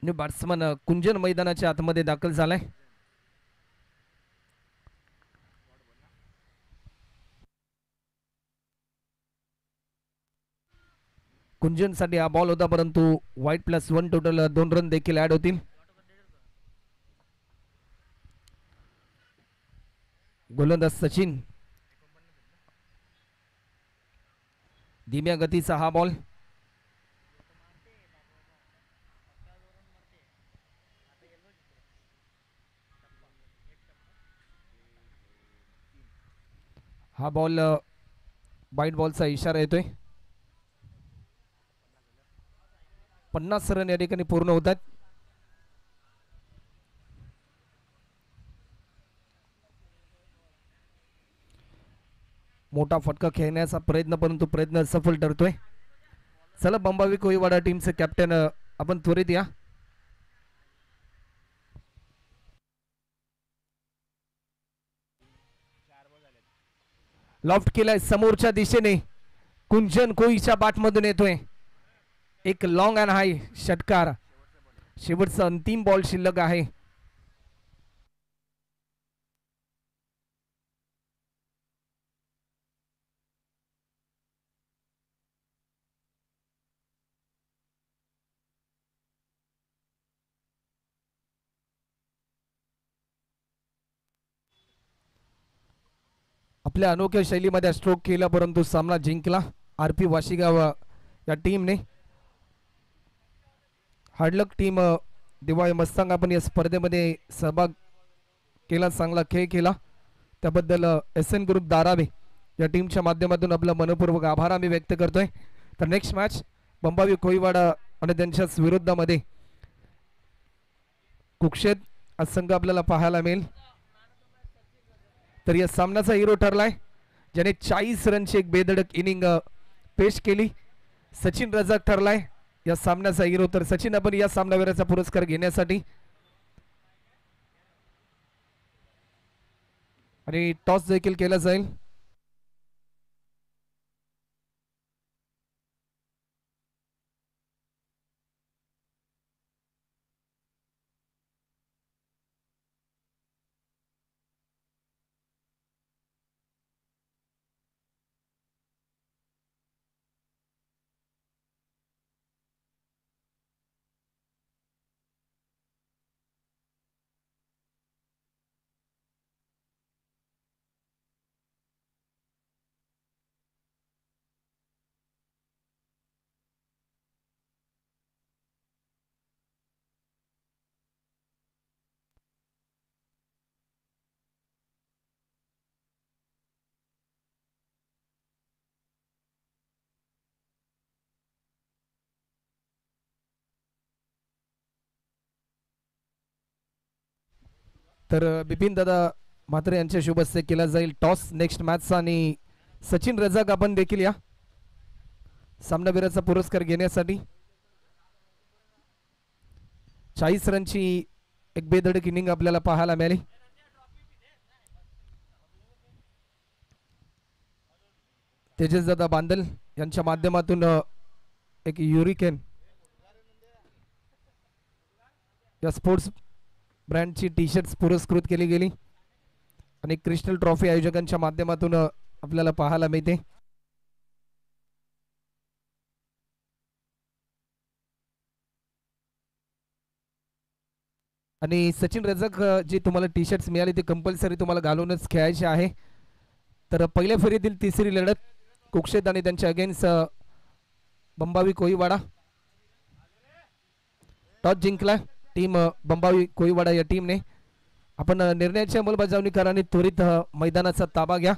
New batsman कुंजन मैदानाच्या आतमध्ये दाखल झालाय. कुंजन साठी हा बॉल होता, परंतु वाईट +1 टोटल 2 रन देखील ऍड होतील. गोलंदाज सचिन, धीम्या गतीचा हा बॉल. हा बॉल वाईट बॉलचा इशारा येतोय. 50 रन या ठिकाणी पूर्ण होतात. मोठा फटका खेळण्याचा प्रयत्न, परंतु प्रयत्न सफल ठरतोय. चला बंबावी कोळीवाडा टीमचे कॅप्टन आपण त्वरित या. लॉफ्ट केलाय समोरच्या दिशेने. कुंजन कोळीच्या बॅटमधून येतोय एक लॉंग अँड हाय षटकार. शेवटचा अंतिम बॉल शिल्लक आहे. आपल्या अनोख्या शैलीमध्ये स्ट्रोक केला, परंतु सामना जिंकला आरपी वाशिगाव या टीमने. हार्डलक टीम दिवाळी मस्तांग आपण या स्पर्धेमध्ये सहभाग केला, चांगला खेळ केला त्याबद्दल SN ग्रुप धारावे या टीमच्या माध्यमातून आपला मनपूर्वक आभार आम्ही व्यक्त करतोय. तर नेक्स्ट मॅच बंबावी कोळीवाडा आणि त्यांच्याच विरोधामध्ये कुक्षेत हा संघ आपल्याला पाहायला मिळेल. तर या सामन्याचा हिरो ठरलाय ज्याने 40 रनची एक बेधडक इनिंग पेश केली. सचिन रजाक ठरलाय या सामन्याचा हिरो. तर सचिन आपण या सामनावीराचा पुरस्कार घेण्यासाठी आणि टॉस देखील केला जाईल. तर बिपिन दादा म्हात्रे यांच्या शुभ हस्ते केला जाईल टॉस नेक्स्ट मॅचचा. आणि सचिन रजाक आपण देखील या सामनावीराचा पुरस्कार घेण्यासाठी. 40 रनची एक बेधडक इनिंग आपल्याला पाहायला मिळाली. तेजस दादा बांदल यांच्या माध्यमातून एक युरिकेन या स्पोर्ट्स ब्रँडची टी शर्ट्स पुरस्कृत केली गेली आणि क्रिस्टल ट्रॉफी आयोजकांच्या माध्यमातून आपल्याला पाहायला मिळते. आणि सचिन रजाक जी तुम्हाला टी शर्ट्स मिळाली ती कंपल्सरी तुम्हाला घालूनच खेळायची आहे. तर पहिल्या फेरीतील तिसरी लढत कुक्षेत आणि त्यांच्या अगेन्स्ट बंबावी कोळीवाडा. टॉस जिंकला टीम बंबावी कोळीवाडा या टीमने. आपण निर्णयाची अंमलबजावणी करा आणि त्वरित मैदानाचा ताबा घ्या.